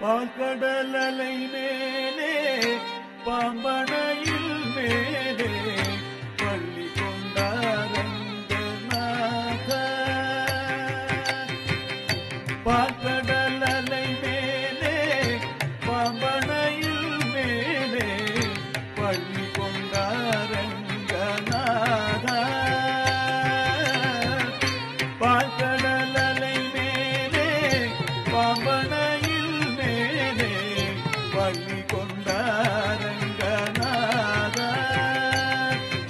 பால்கடல் அலை மேலே பாம்பனையில் மேலே பள்ளி கொண்டாரங்கநாத. பால்கடல் அலை மேலே பாம்பனையில் மேலே பள்ளி கொண்டாரங்கநாத. பால்கடல் அலை மேலே பாம்பனையில் மேலே பள்ளி கொண்டாரங்கநாத.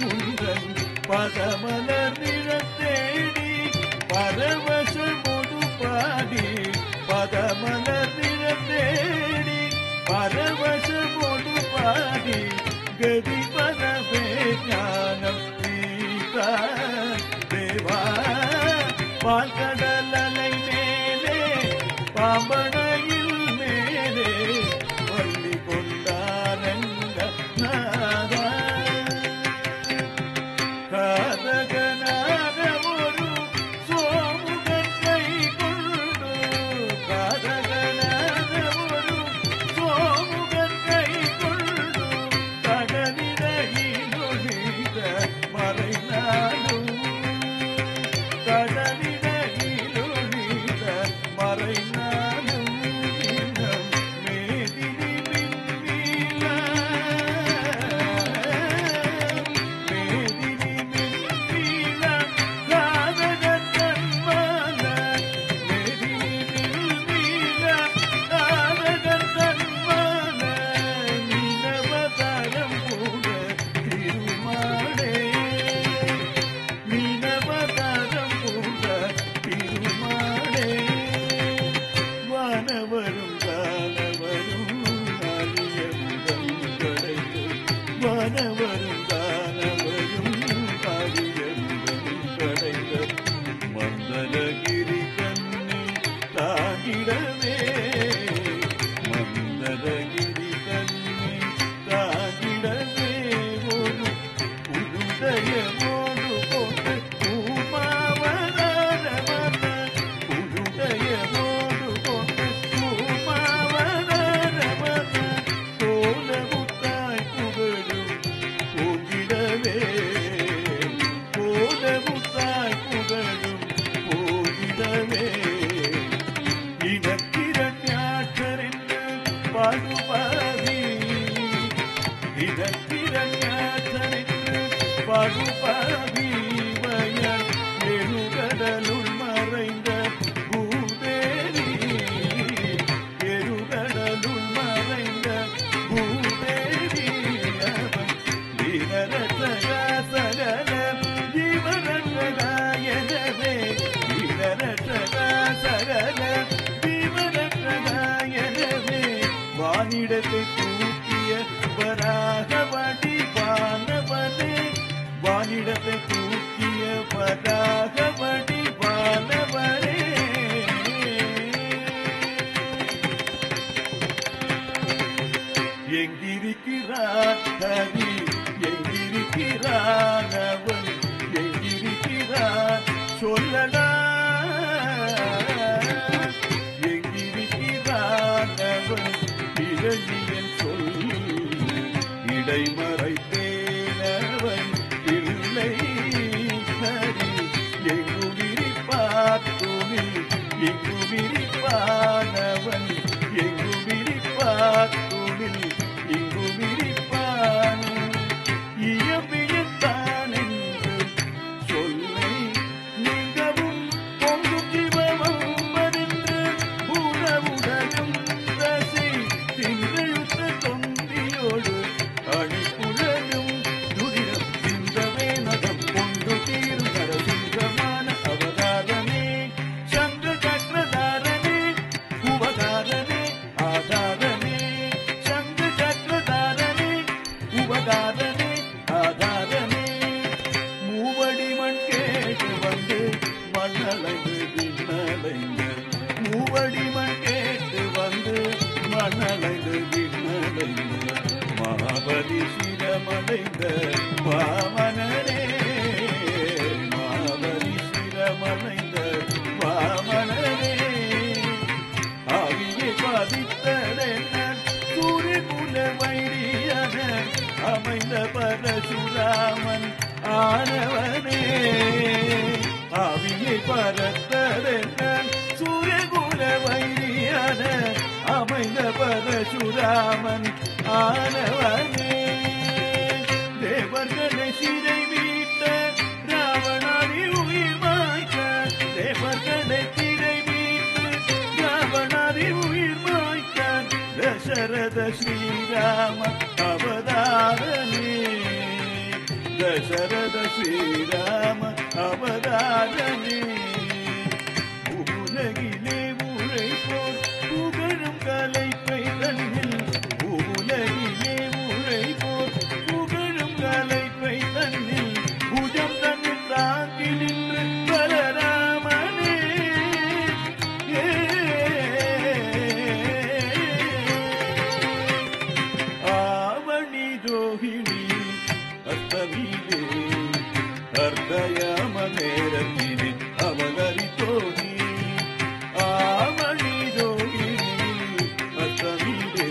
குன்றன் பதமலர் நிழத்தேடி பரவசமொடு பாடி, பதமலர் நிழத்தேடி பரவசமொடு பாடி, கதி பரவே ஞானம் தீரா தேவா. பால்கடல் அலை மேலே பாம்பனையில் மேலே பள்ளி கொண்டாரங்கநாத. காதகனாக ஒரு சோமுகன் கை கொண்டு, காதகனாக ஒரு சோமுகன் கை கொண்டு, கடலிடையிலொழிந்த மறைநாடும், கடலிடையிலொழிந்த மறைநாடும் இன்னும் மேதினி மின்மீளா, மேதினி மின்மீளா காதகத்தன்மான, மேதினி மின்மீளா காதகத்தன்மான, மீனவதாரம் கூட திருமாடே, மீனவதாரம் கூட திருமாடே. வானவரும் தானவரும் ஆரியமுடன் படைத்து, வானவரும் தானவரும் ஆரியமுடன் படைத்த மந்தரகிரி கண்ணி தாங்கிடவே, மந்தரகிரி கண்ணி தாங்கிடவே ஒரு உருதயமோடு போட்டு பூமாவதார மத, உருதயமோடு போட்டு பூமாவதார மத, கோலமுத்தாய் புகழும் போகிடவே, கோலமுத்தாய் புகழும் போகிடவே. இனத்திரண்யாற்றரென்று பாடுபாதி, இனத்திரண்யாற்றரென்று பாடுபாதி, வயல் எழுகடலுள் மறைந்த பூதேவி, எழுகடலுள் மறைந்த பூதேவி. அவன் வீரரட்சகா சகல ஜீவரட்சகாயனவே, வீரரட்சகா சகல ஜீவரட்சகாயனவே. வானிடத்தை தூக்கிய வராகவடி வானவனே, வானிடத்தை தூக்கிய வராகவடி வானவனே. எங்கிருக்கிறான் ஹரி, எங்கிருக்கிறான் அவன், எங்கிருக்கிறான் சொல்லடா, எங்கிருக்கிறான் அவன் இரண்டியன் சொல், இடைமறைத்தேனவன் இல்லை ஹரி. எங்குமிரிப்பார் துணி, எங்குமிரிப்பானவன், எங்குமிரிப்பார் துணி, இங்குமிரிப்பான். இயம்பியத்தான் என்று சொல்லை நீங்கவும் பொங்கும் ஜீவமும் அறிந்து, உறவுடனும் தசை திங்கழுத்த தொந்தியோடு அணிப்புழலும் துரியம் சிந்தவே நகம் கொண்டு தீரும் நரசிங்கமான அவதாரமே, சந்திர சக்கரதாரனே உபகாரனே ஆதாரமே, சந்திர சக்கரதாரனே உபகாரனே ஆதாரமே. மூவடி மண் கேட்டு வந்து மண்ணலைந்து விண்ணலைந்த, மூவடி மண் கேட்டு வந்து மண்ணலைந்து விண்ணலைந்த, மாபலி சிரமடைந்த வாமனரே, மாபலி சிரமடைந்த வாமனரே. ஆவியை பாதித்த அமைந்த பரசுராமன் ஆனவனே ஆவியை பரத்ததென்ன சூரியகுல வைரியான அமைந்த பரசுராமன் ஆனவனே தேவர்களை சிறை மீட்ட ராவணாதி உயிர் மாய்க்க தேவர்களை சிறை மீட்டு ராவணாதி உயிர் மாய்க்க தசரத ஸ்ரீராம அவதாரனே தசரத ஸ்ரீராம அவதாரனே உலகிலே உழைப்போர் புகழும் கலைப்பை தன்னில் உலகிலே உழைப்போர் புகழும் கலைப்பை தன்னில் புஜம் தன்னில் தாங்கி நின்று பலராமனே ஆவணி ரோஹிணி அஷ்டமியிலே அர்த்தயாம நேரத்திலே அவதரித்தோனி ஆவணி ரோஹிணி அஷ்டமியிலே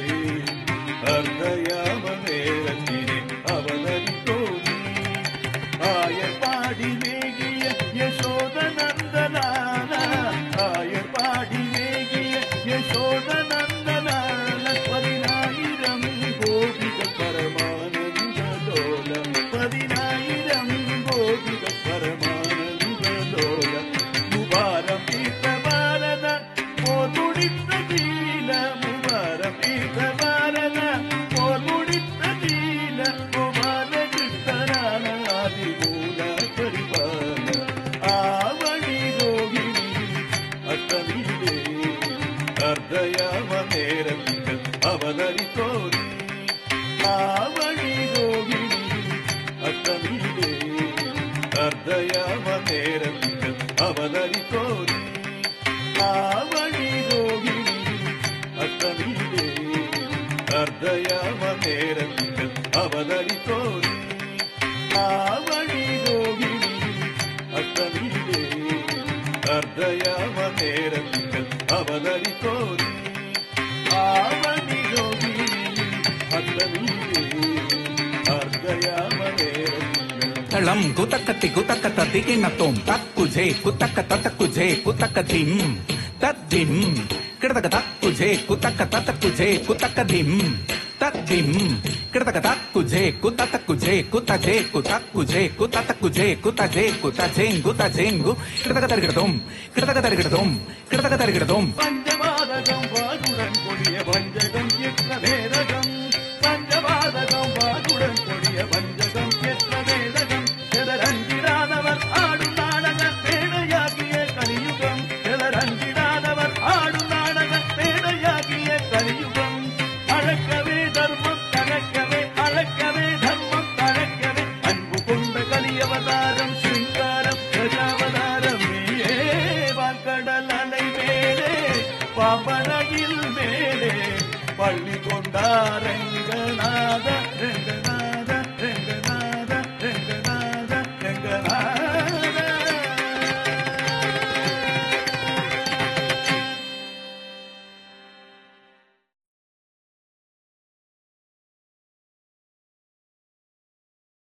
அர்த்தயாம நேரத்திலே அவதரித்தோனி ஆயர்பாடி வேகிய யசோதநந்தனான ஆயர்பாடி வேகிய யசோதநந்தனான 10,000 கோபிகள் பரமானந்தலோலம் 10,000 கோபிகள் பரமானந்தலோலம் முபாரம் தீர்த்த பாரத போர் முடித்த தீல முபாரம் தீர்த்த பாரத போர் முடித்த தீல குமார கிருஷ்ணரான ஆதிமூல பரிபால ஆவணி ரோகிணி அஷ்டமியிலே அர்த்தயாம நேரத்திகள் அவதரித்தோனி ஆவணி ரோகிணி அஷ்டமியிலே அர்த்தயாம நேரத்திகள் அவதரித்தோனி ஆவணி ரோகிணி அஷ்டமியிலே அர்த்தயாம நேரத்திகள் அவதரித்தோனி ஆவணி ரோகிணி அஷ்டமியிலே அர்த்தயாம நேரத்திகள் அவதரித்தோனி ஆவணி ரோகிணி அஷ்டமியிலே அர்த்தயாம நேரத்திகள் தளம் குதக்கத்தி குதக்கத்த திகினத்தோம் தக்குஜே குதக்கத்த தக்குஜே குதக்கதிம் தத்திம் கிடதக தக்குஜே குதக்கத்த தக்குஜே குதக்கதிம் தத்திம் கிடதக தக்குஜே குதத்தக்குஜே குதஜே குதக்குஜே குதத்தக்குஜே குதஜே குதஜேங் குதஜேங்கு கிடதக தருகிடதோம் கிடதக தருகிடதோம் கிடதக தருகிடதோம் பஞ்சபாதகம் வாகுடன் கொடிய பஞ்சகம் எற்ற வேதகம் பஞ்சபாதகம் வாகுடன் கொடிய பஞ்சகம் எற்ற வேதகம் எதரஞ்சிடாதவர் ஆடும் நாடக பேடையாகிய கலியுகம் எதரஞ்சிடாதவர் ஆடும் நாடக பேடையாகிய கலியுகம் அழக்கவே தர்மம் தழக்கவே அழக்கவே தர்மம் தழக்கவே அன்பு கொண்ட கலியவதாரம் சிங்காரம் பிரஜாவதாரம் நீயே வான்கடல் அலை மேலே பாம்பனையில் மேலே பள்ளி கொண்டாரங்கநாத